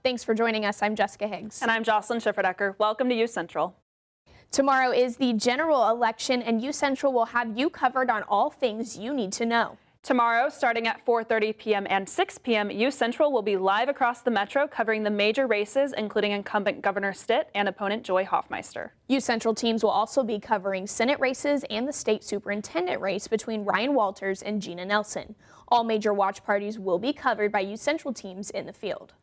Thanks for joining us. I'm Jessica Higgs. And I'm Jocelyn Schifferdecker. Welcome to UCentral. Tomorrow is the general election, and UCentral will have you covered on all things you need to know. Tomorrow, starting at 4:30 p.m. and 6 p.m., UCentral will be live across the metro covering the major races, including incumbent Governor Stitt and opponent Joy Hoffmeister. UCentral teams will also be covering Senate races and the state superintendent race between Ryan Walters and Gina Nelson. All major watch parties will be covered by UCentral teams in the field.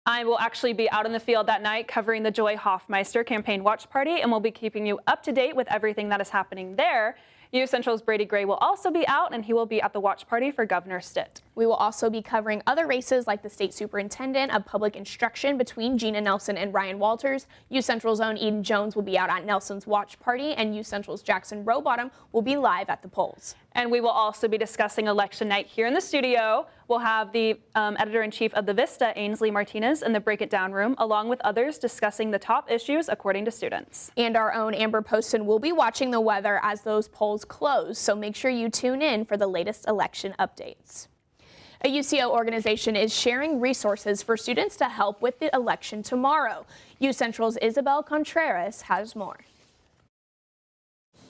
I will actually be out in the field that night covering the Joy Hoffmeister campaign watch party, and we'll be keeping you up to date with everything that is happening there. UCentral's Brady Gray will also be out, and he will be at the watch party for Governor Stitt. We will also be covering other races like the state superintendent of public instruction between Gina Nelson and Ryan Walters. UCentral's own Eden Jones will be out at Nelson's watch party, and UCentral's Jackson Rowbottom will be live at the polls. And we will also be discussing election night here in the studio. We'll have the editor-in-chief of The Vista, Ainsley Martinez, in the Break It Down room, along with others discussing the top issues according to students. And our own Amber Poston will be watching the weather as those polls close, so make sure you tune in for the latest election updates. A UCO organization is sharing resources for students to help with the election tomorrow. UCentral's Isabel Contreras has more.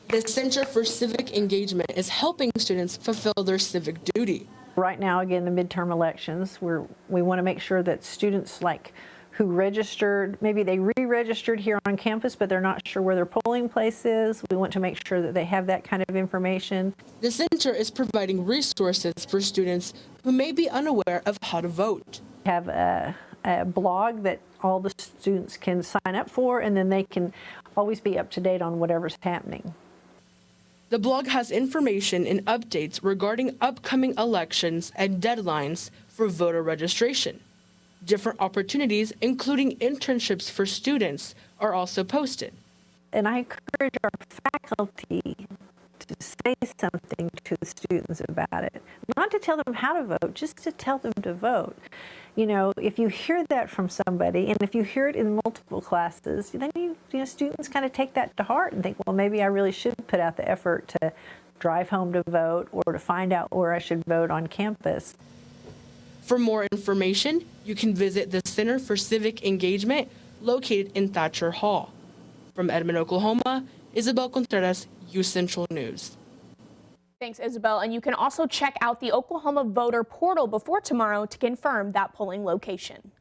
The Center for Civic Engagement is helping students fulfill their civic duty. Right now, again, the midterm elections, we want to make sure that students who registered, maybe they re-registered here on campus, but they're not sure where their polling place is. We want to make sure that they have that kind of information. The center is providing resources for students who may be unaware of how to vote. We have a blog that all the students can sign up for, and then they can always be up to date on whatever's happening. The blog has information and updates regarding upcoming elections and deadlines for voter registration. Different opportunities, including internships for students, are also posted. And I encourage our faculty to say something to the students about it. Not to tell them how to vote, just to tell them to vote. You know, if you hear that from somebody, and if you hear it in multiple classes, then students kind of take that to heart and think, well, maybe I really should put out the effort to drive home to vote or to find out where I should vote on campus. For more information, you can visit the Center for Civic Engagement located in Thatcher Hall. From Edmond, Oklahoma, Isabel Contreras, UCentral News. Thanks, Isabel. And you can also check out the Oklahoma voter portal before tomorrow to confirm that polling location.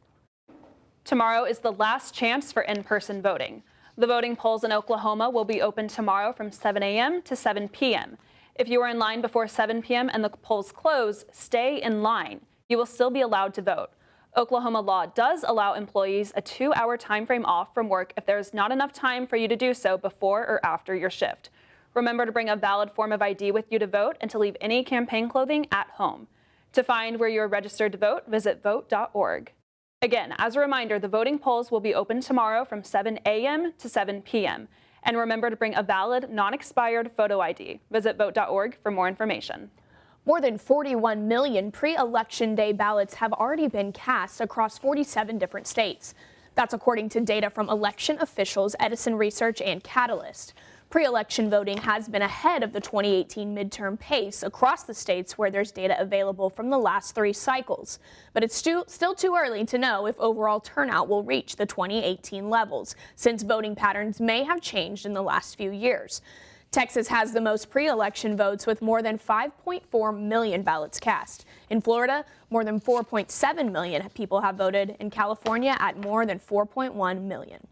Tomorrow is the last chance for in-person voting. The voting polls in Oklahoma will be open tomorrow from 7 a.m. to 7 p.m. If you are in line before 7 p.m. and the polls close, stay in line. You will still be allowed to vote. Oklahoma law does allow employees a 2-hour time frame off from work if there is not enough time for you to do so before or after your shift. Remember to bring a valid form of ID with you to vote and to leave any campaign clothing at home. To find where you are registered to vote, visit vote.org. Again, as a reminder, the voting polls will be open tomorrow from 7 a.m. to 7 p.m. And remember to bring a valid, non-expired photo ID. Visit vote.org for more information. More than 41 million pre-election day ballots have already been cast across 47 different states. That's according to data from election officials, Edison Research, and Catalyst. Pre-election voting has been ahead of the 2018 midterm pace across the states where there's data available from the last 3 cycles. But it's still too early to know if overall turnout will reach the 2018 levels, since voting patterns may have changed in the last few years. Texas has the most pre-election votes with more than 5.4 million ballots cast. In Florida, more than 4.7 million people have voted. In California, at more than 4.1 million.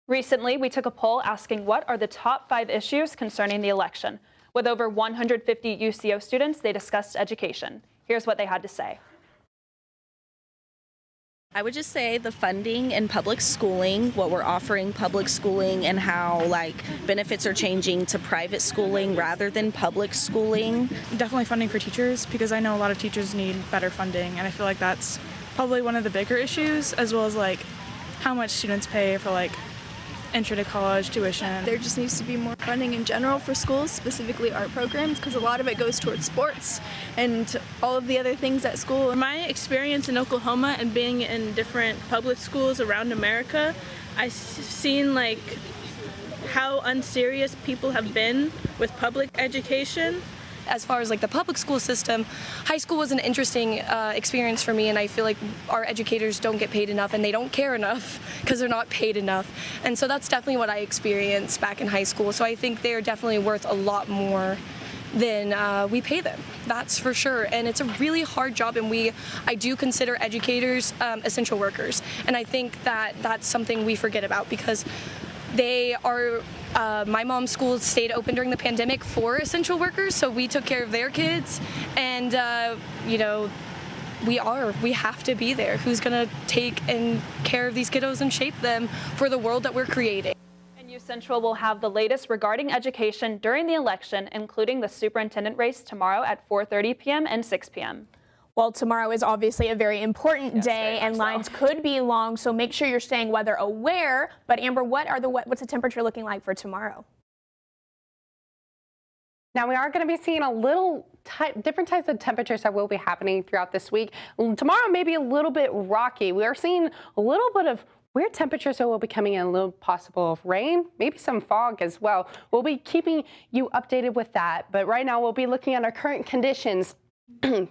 Recently, we took a poll asking what are the top 5 issues concerning the election. With over 150 UCO students, they discussed education. Here's what they had to say. I would just say the funding in public schooling, what we're offering public schooling, and how benefits are changing to private schooling rather than public schooling. Definitely funding for teachers, because I know a lot of teachers need better funding, and I feel like that's probably one of the bigger issues, as well as how much students pay for entry to college tuition. There just needs to be more funding in general for schools, specifically art programs, because a lot of it goes towards sports and all of the other things at school. In my experience in Oklahoma and being in different public schools around America, I've seen how unserious people have been with public education. as far as like the public school system, high school was an interesting experience for me, and I feel like our educators don't get paid enough and they don't care enough because they're not paid enough. And so that's definitely what I experienced back in high school. So I think they're definitely worth a lot more than we pay them. That's for sure. And it's a really hard job, and I do consider educators essential workers. And I think that that's something we forget about, because they are, my mom's school stayed open during the pandemic for essential workers, so we took care of their kids, and you know, we have to be there. Who's gonna take care of these kiddos and shape them for the world that we're creating? And UCentral will have the latest regarding education during the election, including the superintendent race tomorrow at 4:30 p.m. and 6 p.m. Well, tomorrow is obviously a very important day, and lines could be long, so make sure you're staying weather aware. But Amber, what's the temperature looking like for tomorrow? Now, we are going to be seeing a little different types of temperatures that will be happening throughout this week. Tomorrow may be a little bit rocky. We are seeing a little bit of weird temperatures that will be coming in, a little possible of rain, maybe some fog as well. We'll be keeping you updated with that. But right now, we'll be looking at our current conditions.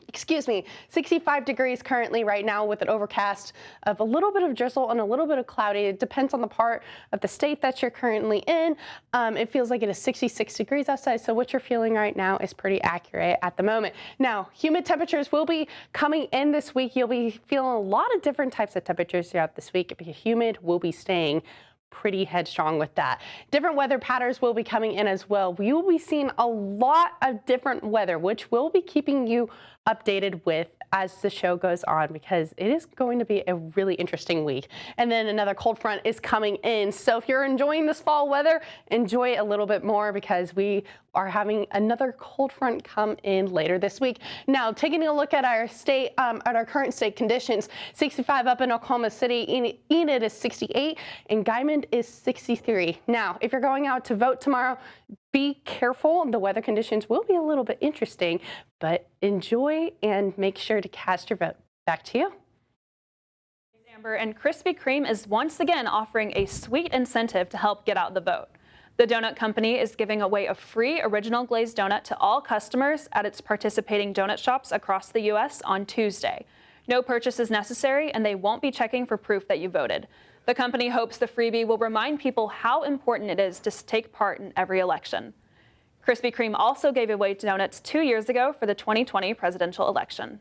Excuse me, 65 degrees currently right now, with an overcast of a little bit of drizzle and a little bit of cloudy. It depends on the part of the state that you're currently in. It feels like it is 66 degrees outside, so what you're feeling right now is pretty accurate at the moment. Now, humid temperatures will be coming in this week. You'll be feeling a lot of different types of temperatures throughout this week. If you're humid, we'll be staying pretty headstrong with that. Different weather patterns will be coming in as well. We will be seeing a lot of different weather, which we'll be keeping you updated with as the show goes on, because it is going to be a really interesting week. And then another cold front is coming in. So if you're enjoying this fall weather, enjoy it a little bit more, because we are having another cold front come in later this week. Now, taking a look at our state, at our current state conditions, 65 up in Oklahoma City, Enid is 68, and Guymond is 63. Now, if you're going out to vote tomorrow, be careful. The weather conditions will be a little bit interesting, but enjoy and make sure to cast your vote. Back to you. Amber, and Krispy Kreme is once again offering a sweet incentive to help get out the vote. The donut company is giving away a free original glazed donut to all customers at its participating donut shops across the U.S. on Tuesday. No purchase is necessary, and they won't be checking for proof that you voted. The company hopes the freebie will remind people how important it is to take part in every election. Krispy Kreme also gave away donuts 2 years ago for the 2020 presidential election.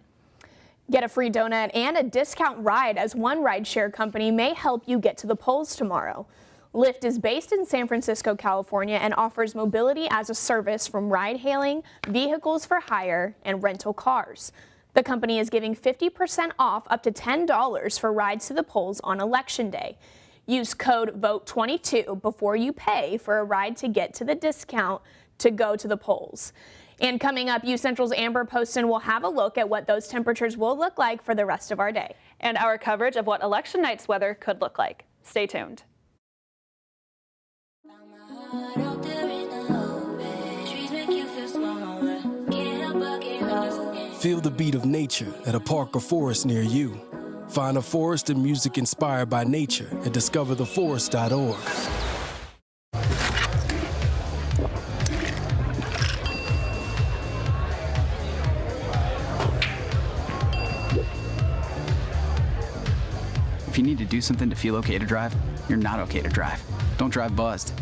Get a free donut and a discount ride, as one rideshare company may help you get to the polls tomorrow. Lyft is based in San Francisco, California, and offers mobility as a service from ride-hailing, vehicles for hire, and rental cars. The company is giving 50% off up to $10 for rides to the polls on Election Day. Use code VOTE22 before you pay for a ride to get to the discount to go to the polls. And coming up, UCentral's Amber Poston will have a look at what those temperatures will look like for the rest of our day. And our coverage of what election night's weather could look like. Stay tuned. Feel the beat of nature at a park or forest near you. Find a forest and music inspired by nature at discovertheforest.org. If you need to do something to feel okay to drive, you're not okay to drive. Don't drive buzzed.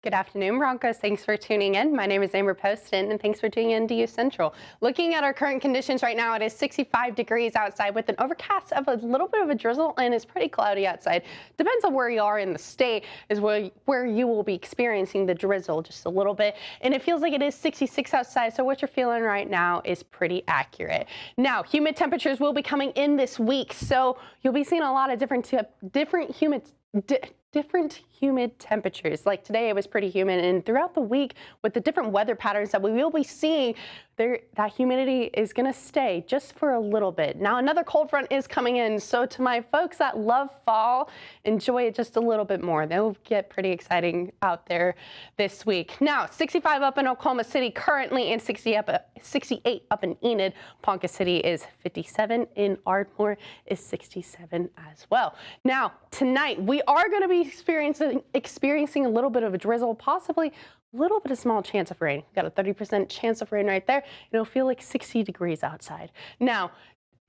Good afternoon, Broncos. Thanks for tuning in. My name is Amber Poston, and thanks for tuning in to UCentral. Looking at our current conditions right now, it is 65 degrees outside with an overcast of a little bit of a drizzle, and it's pretty cloudy outside. Depends on where you are in the state is where you will be experiencing the drizzle just a little bit. And it feels like it is 66 outside, so what you're feeling right now is pretty accurate. Now, humid temperatures will be coming in this week, so you'll be seeing a lot of different humid temperatures. Like today, it was pretty humid, and throughout the week, with the different weather patterns that we will be seeing, that humidity is going to stay just for a little bit. Now, another cold front is coming in, so to my folks that love fall, enjoy it just a little bit more. They'll get pretty exciting out there this week. Now, 65 up in Oklahoma City currently, and 68 up in Enid. Ponca City is 57, in Ardmore is 67 as well. Now, tonight, we are going to be experiencing a little bit of a drizzle, possibly a little bit of small chance of rain. Got a 30% chance of rain right there. It'll feel like 60 degrees outside. Now,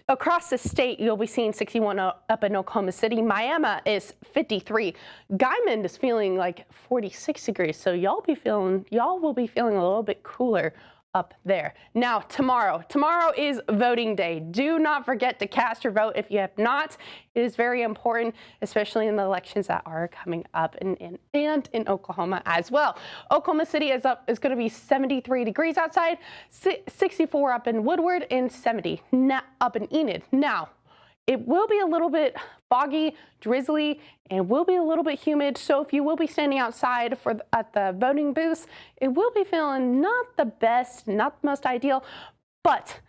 across the state, you'll be seeing 61 up in Oklahoma City. Miami is 53. Guymon is feeling like 46 degrees. So y'all will be feeling a little bit cooler up there. Now, tomorrow is voting day. Do not forget to cast your vote if you have not. It is very important, especially in the elections that are coming up in Oklahoma as well. Oklahoma City is going to be 73 degrees outside, 64 up in Woodward, and 70 up in Enid. Now, it will be a little bit foggy, drizzly, and will be a little bit humid. So if you will be standing outside at the voting booths, it will be feeling not the best, not the most ideal, but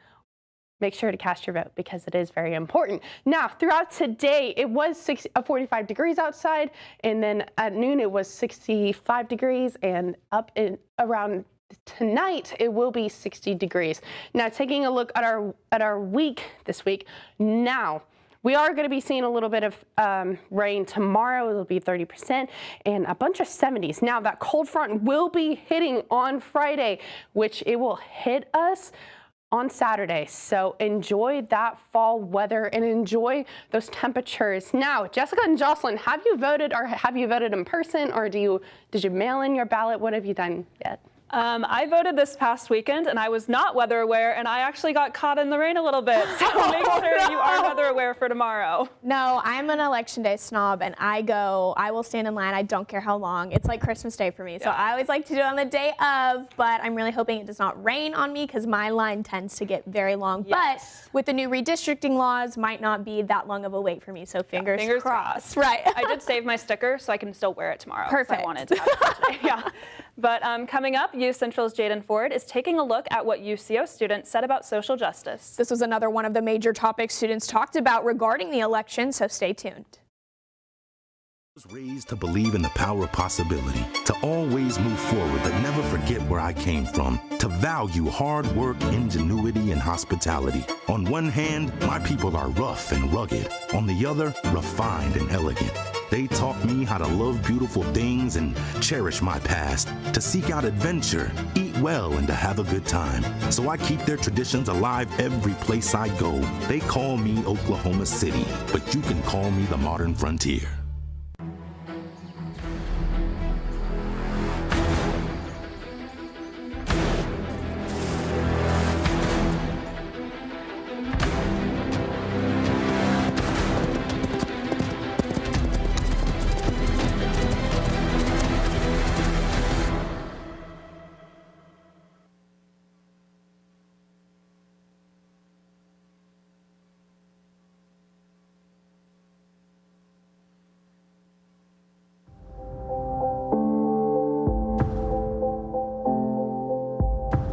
make sure to cast your vote because it is very important. Now, throughout today, it was 45 degrees outside, and then at noon it was 65 degrees, and up in around tonight it will be 60 degrees. Now, taking a look at our week this week. Now, we are going to be seeing a little bit of rain tomorrow. It'll be 30% and a bunch of 70s. Now, that cold front will be hitting on Friday, which it will hit us on Saturday. So enjoy that fall weather and enjoy those temperatures. Now, Jessica and Jocelyn, have you voted in person, or did you mail in your ballot? What have you done yet? I voted this past weekend, and I was not weather aware, and I actually got caught in the rain a little bit. So make sure you are weather aware for tomorrow. No, I'm an election day snob, and I will stand in line. I don't care how long. It's like Christmas Day for me. So I always like to do it on the day of, but I'm really hoping it does not rain on me because my line tends to get very long. Yes. But with the new redistricting laws, might not be that long of a wait for me. So fingers crossed. Right. I did save my sticker, so I can still wear it tomorrow. Perfect. I wanted to have it today. Yeah. But coming up, UCentral's Jaden Ford is taking a look at what UCO students said about social justice. This was another one of the major topics students talked about regarding the election, so stay tuned. I was raised to believe in the power of possibility, to always move forward but never forget where I came from, to value hard work, ingenuity, and hospitality. On one hand, my people are rough and rugged. On the other, refined and elegant. They taught me how to love beautiful things and cherish my past, to seek out adventure, eat well, and to have a good time. So I keep their traditions alive every place I go. They call me Oklahoma City, but you can call me the modern frontier.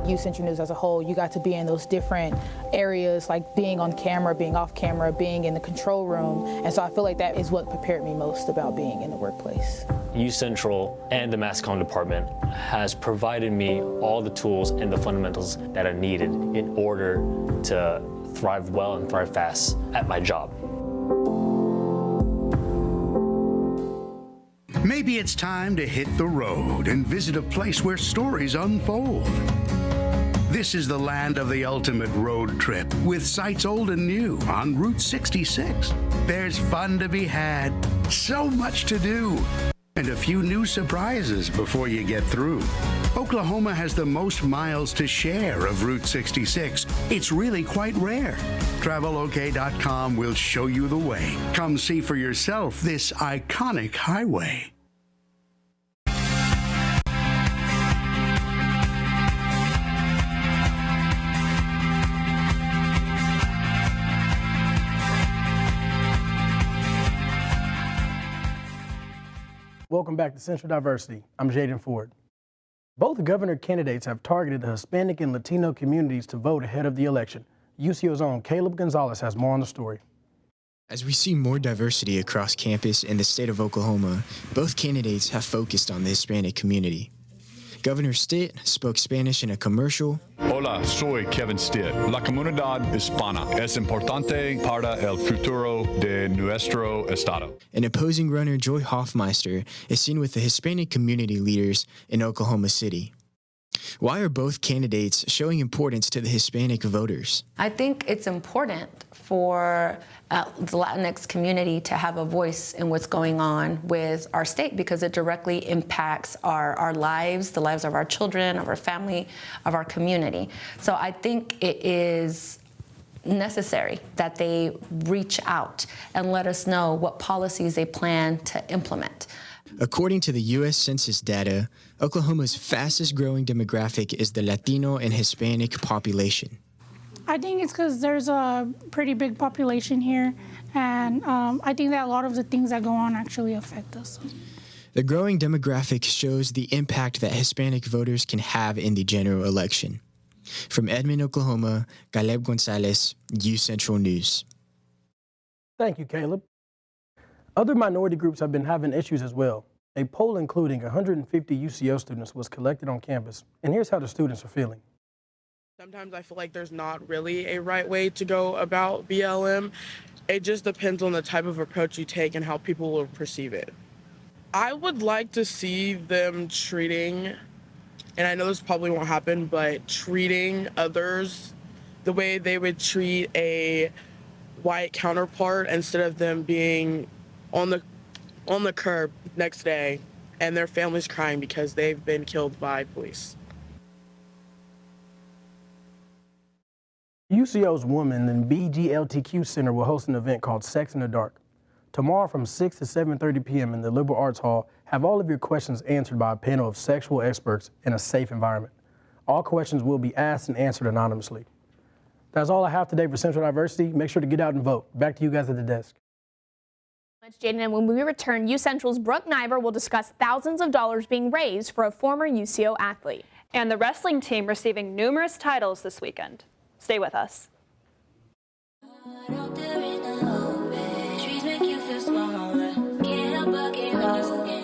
UCentral News as a whole, you got to be in those different areas, like being on camera, being off camera, being in the control room. And so I feel like that is what prepared me most about being in the workplace. UCentral and the Mass Comm department has provided me all the tools and the fundamentals that are needed in order to thrive well and thrive fast at my job. Maybe it's time to hit the road and visit a place where stories unfold. This is the land of the ultimate road trip, with sights old and new on Route 66. There's fun to be had, so much to do. and a few new surprises before you get through. Oklahoma has the most miles to share of Route 66. It's really quite rare. TravelOK.com will show you the way. Come see for yourself this iconic highway. Welcome back to Central Diversity. I'm Jaden Ford. Both governor candidates have targeted the Hispanic and Latino communities to vote ahead of the election. UCO's own Caleb Gonzalez has more on the story. As we see more diversity across campus in the state of Oklahoma, both candidates have focused on the Hispanic community. Governor Stitt spoke Spanish in a commercial. Hola, soy Kevin Stitt. La comunidad hispana es importante para el futuro de nuestro estado. And opposing runner Joy Hoffmeister is seen with the Hispanic community leaders in Oklahoma City. Why are both candidates showing importance to the Hispanic voters? I think it's important for the Latinx community to have a voice in what's going on with our state because it directly impacts our lives, the lives of our children, of our family, of our community. So I think it is necessary that they reach out and let us know what policies they plan to implement. According to the U.S. Census data, Oklahoma's fastest growing demographic is the Latino and Hispanic population. I think it's because there's a pretty big population here, and I think that a lot of the things that go on actually affect us. The growing demographic shows the impact that Hispanic voters can have in the general election. From Edmond, Oklahoma, Caleb Gonzalez, UCentral News. Thank you, Caleb. Other minority groups have been having issues as well. A poll including 150 UCO students was collected on campus, and here's how the students are feeling. Sometimes I feel like there's not really a right way to go about BLM. It just depends on the type of approach you take and how people will perceive it. I would like to see them treating, and I know this probably won't happen, but treating others the way they would treat a white counterpart instead of them being on the curb next day and their families crying because they've been killed by police. UCO's Women and BGLTQ Center will host an event called Sex in the Dark. Tomorrow from 6 to 7:30 p.m. in the Liberal Arts Hall, have all of your questions answered by a panel of sexual experts in a safe environment. All questions will be asked and answered anonymously. That's all I have today for Central Diversity. Make sure to get out and vote. Back to you guys at the desk. Jaden, and when we return, UCentral's Brooke Niver will discuss thousands of dollars being raised for a former UCO athlete. And the wrestling team receiving numerous titles this weekend. Stay with us.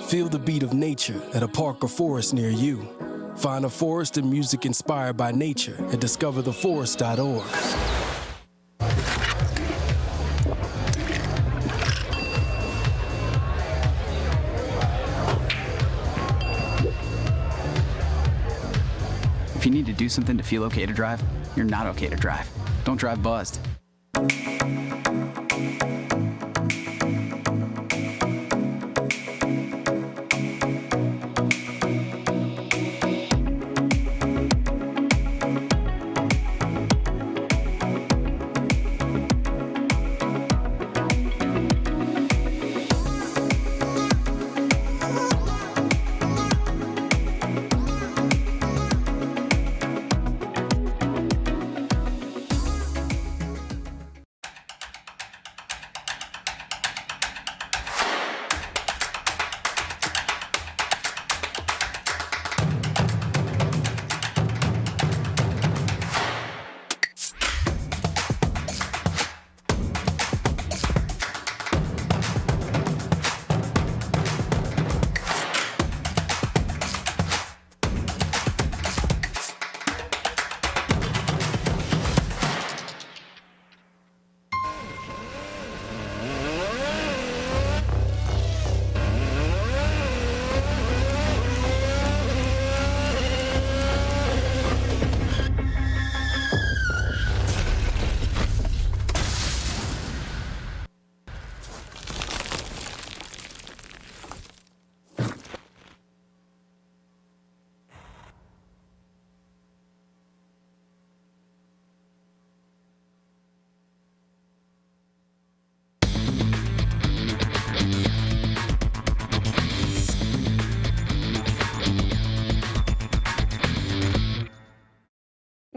Feel the beat of nature at a park or forest near you. Find a forest and music inspired by nature at discovertheforest.org. If you need to do something to feel okay to drive, you're not okay to drive. Don't drive buzzed.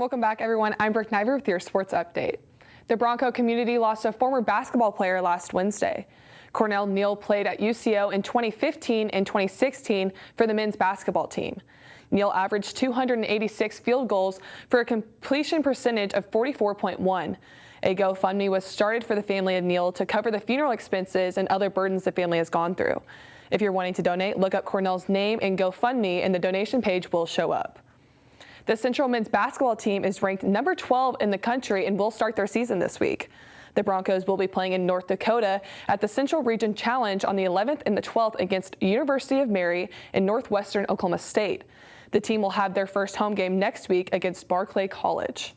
Welcome back, everyone. I'm Brooke Niver with your sports update. The Bronco community lost a former basketball player last Wednesday. Cornell Neal played at UCO in 2015 and 2016 for the men's basketball team. Neal averaged 286 field goals for a completion percentage of 44.1. A GoFundMe was started for the family of Neal to cover the funeral expenses and other burdens the family has gone through. If you're wanting to donate, look up Cornell's name and GoFundMe, and the donation page will show up. The Central men's basketball team is ranked number 12 in the country and will start their season this week. The Broncos will be playing in North Dakota at the Central Region Challenge on the 11th and the 12th against University of Mary and Northwestern Oklahoma State. The team will have their first home game next week against Barclay College.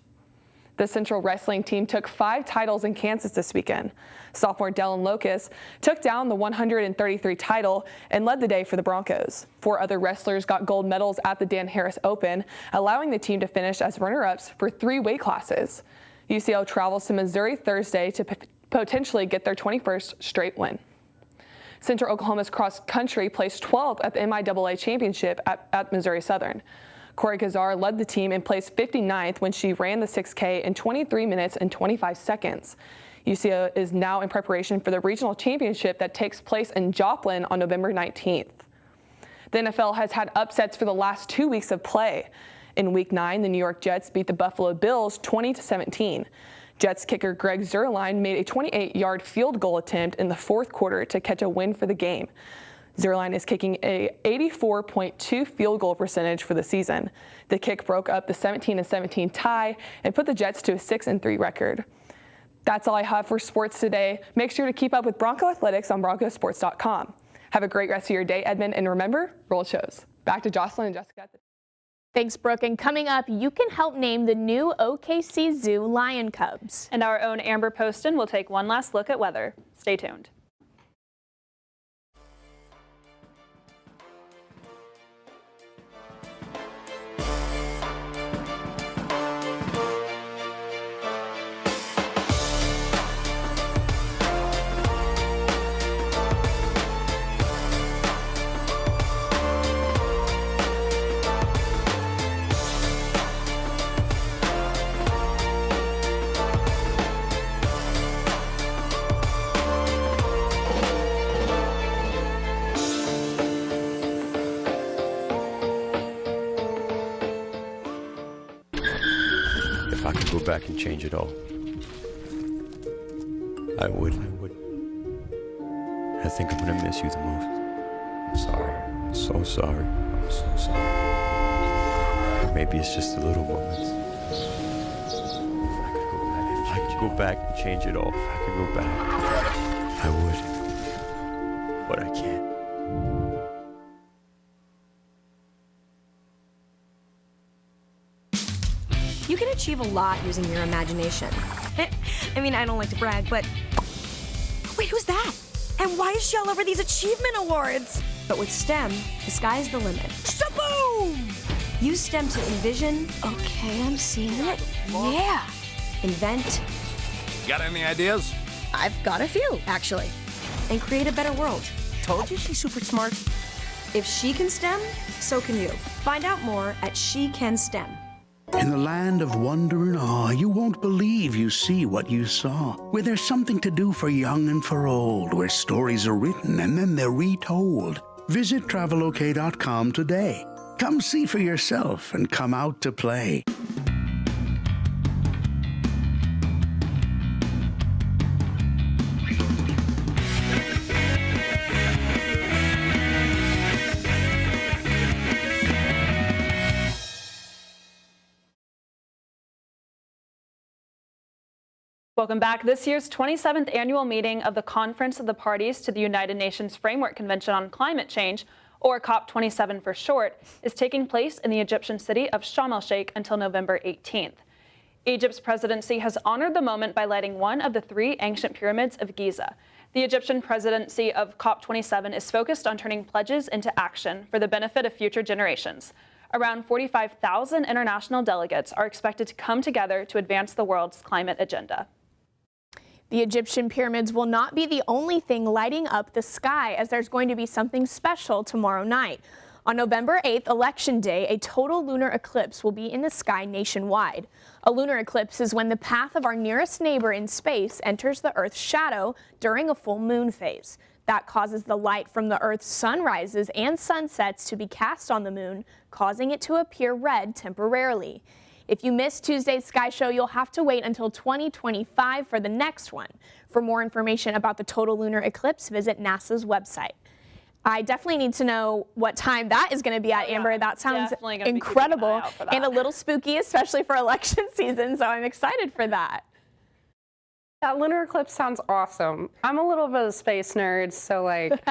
The Central wrestling team took 5 titles in Kansas this weekend. Sophomore Dylan Locust took down the 133 title and led the day for the Broncos. 4 other wrestlers got gold medals at the Dan Harris Open, allowing the team to finish as runner-ups for 3 weight classes. UCO travels to Missouri Thursday to potentially get their 21st straight win. Central Oklahoma's cross country placed 12th at the MIAA championship at Missouri Southern. Corey Kazar led the team and placed 59th when she ran the 6K in 23 minutes and 25 seconds. UCO is now in preparation for the regional championship that takes place in Joplin on November 19th. The NFL has had upsets for the last 2 weeks of play. In Week 9, the New York Jets beat the Buffalo Bills 20-17. Jets kicker Greg Zuerlein made a 28-yard field goal attempt in the fourth quarter to catch a win for the game. Zuerlein is kicking a 84.2 field goal percentage for the season. The kick broke up the 17-17 tie and put the Jets to a 6-3 record. That's all I have for sports today. Make sure to keep up with Bronco Athletics on broncosports.com. Have a great rest of your day, Edmond, and remember, roll shows. Back to Jocelyn and Jessica. Thanks, Brooke. And coming up, you can help name the new OKC Zoo lion cubs. And our own Amber Poston will take one last look at weather. Stay tuned. If I could go back and change it all, I would. I think I'm gonna miss you the most. I'm sorry. I'm so sorry. I'm so sorry. Maybe it's just the little moments. If I could go back and change it all. If I could go back, I would. But I can't. You can achieve a lot using your imagination. I mean, I don't like to brag, but... Wait, who's that? And why is she all over these achievement awards? But with STEM, the sky's the limit. Shaboom! Use STEM to envision... Okay, I'm seeing it. Yeah! Invent... Got any ideas? I've got a few, actually. And create a better world. Told you she's super smart. If she can STEM, so can you. Find out more at She Can STEM. In the land of wonder and awe, you won't believe you see what you saw. Where there's something to do for young and for old, where stories are written and then they're retold. Visit travelok.com today. Come see for yourself and come out to play. Welcome back. This year's 27th annual meeting of the Conference of the Parties to the United Nations Framework Convention on Climate Change, or COP27 for short, is taking place in the Egyptian city of Sharm el-Sheikh until November 18th. Egypt's presidency has honored the moment by lighting one of the 3 ancient pyramids of Giza. The Egyptian presidency of COP27 is focused on turning pledges into action for the benefit of future generations. Around 45,000 international delegates are expected to come together to advance the world's climate agenda. The Egyptian pyramids will not be the only thing lighting up the sky, as there's going to be something special tomorrow night. On November 8th, Election Day, a total lunar eclipse will be in the sky nationwide. A lunar eclipse is when the path of our nearest neighbor in space enters the Earth's shadow during a full moon phase. That causes the light from the Earth's sunrises and sunsets to be cast on the moon, causing it to appear red temporarily. If you missed Tuesday's sky show, you'll have to wait until 2025 for the next one. For more information about the total lunar eclipse, visit NASA's website. I definitely need to know what time that is going to be at, Amber. That sounds incredible and a little spooky, especially for election season, so I'm excited for that. That lunar eclipse sounds awesome. I'm a little bit of a space nerd, so like,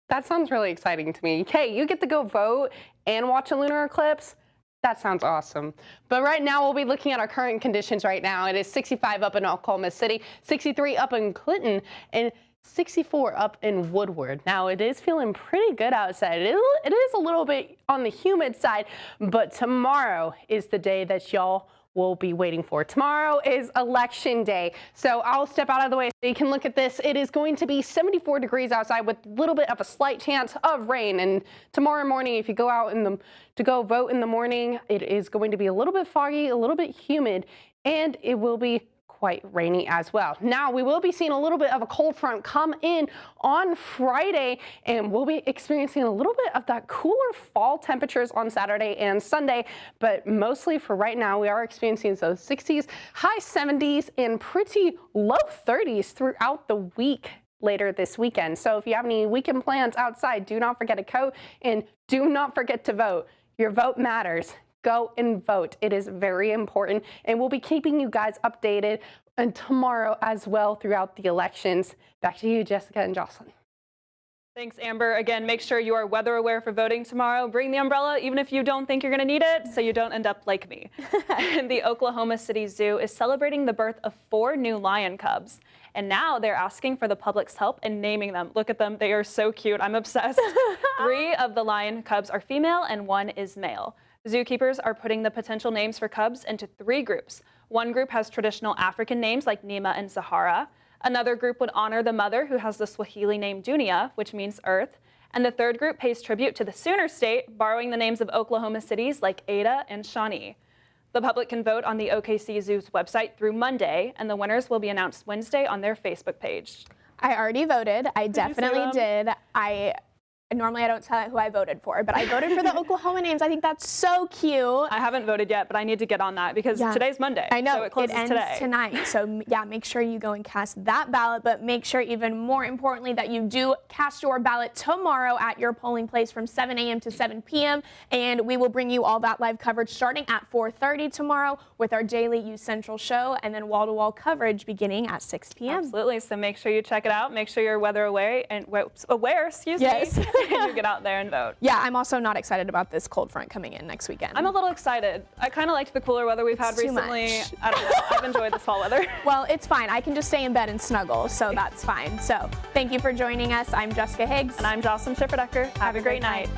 that sounds really exciting to me. Hey, you get to go vote and watch a lunar eclipse? That sounds awesome. But right now, we'll be looking at our current conditions right now. It is 65 up in Oklahoma City, 63 up in Clinton, and 64 up in Woodward. Now, it is feeling pretty good outside. It is a little bit on the humid side, but tomorrow is the day that y'all will be waiting for. Tomorrow is Election Day, so I'll step out of the way so you can look at this. It is going to be 74 degrees outside with a little bit of a slight chance of rain. And tomorrow morning, if you go out to go vote in the morning, it is going to be a little bit foggy, a little bit humid, and it will be quite rainy as well. Now, we will be seeing a little bit of a cold front come in on Friday, and we'll be experiencing a little bit of that cooler fall temperatures on Saturday and Sunday, but mostly for right now, we are experiencing those 60s, high 70s, and pretty low 30s throughout the week later this weekend. So if you have any weekend plans outside, do not forget a coat and do not forget to vote. Your vote matters. Go and vote. It is very important, and we'll be keeping you guys updated and tomorrow as well throughout the elections. Back to you, Jessica and Jocelyn. Thanks, Amber. Again, make sure you are weather aware for voting tomorrow. Bring the umbrella, even if you don't think you're going to need it, so you don't end up like me. The Oklahoma City Zoo is celebrating the birth of 4 new lion cubs, and now they're asking for the public's help in naming them. Look at them. They are so cute. I'm obsessed. 3 of the lion cubs are female and 1 is male. Zookeepers are putting the potential names for cubs into 3 groups. One group has traditional African names like Nima and Zahara. Another group would honor the mother, who has the Swahili name Dunia, which means earth. And the third group pays tribute to the Sooner State, borrowing the names of Oklahoma cities like Ada and Shawnee. The public can vote on the OKC Zoo's website through Monday, and the winners will be announced Wednesday on their Facebook page. I already voted. I definitely did. Normally I don't tell who I voted for, but I voted for the Oklahoma names. I think that's so cute. I haven't voted yet, but I need to get on that because today's Monday. I know, so it closes ends today. tonight. So yeah, make sure you go and cast that ballot, but make sure even more importantly that you do cast your ballot tomorrow at your polling place from 7 a.m. to 7 p.m. And we will bring you all that live coverage starting at 4:30 tomorrow with our daily UCentral show, and then wall-to-wall coverage beginning at 6 p.m. Absolutely. So make sure you check it out. Make sure you're weather aware and excuse me. And you get out there and vote. Yeah, I'm also not excited about this cold front coming in next weekend. I'm a little excited. I kind of liked the cooler weather we've had recently. I don't know. I've enjoyed this fall weather. Well, it's fine. I can just stay in bed and snuggle, so that's fine. So thank you for joining us. I'm Jessica Higgs. And I'm Jocelyn Schifferdecker. Have a great night.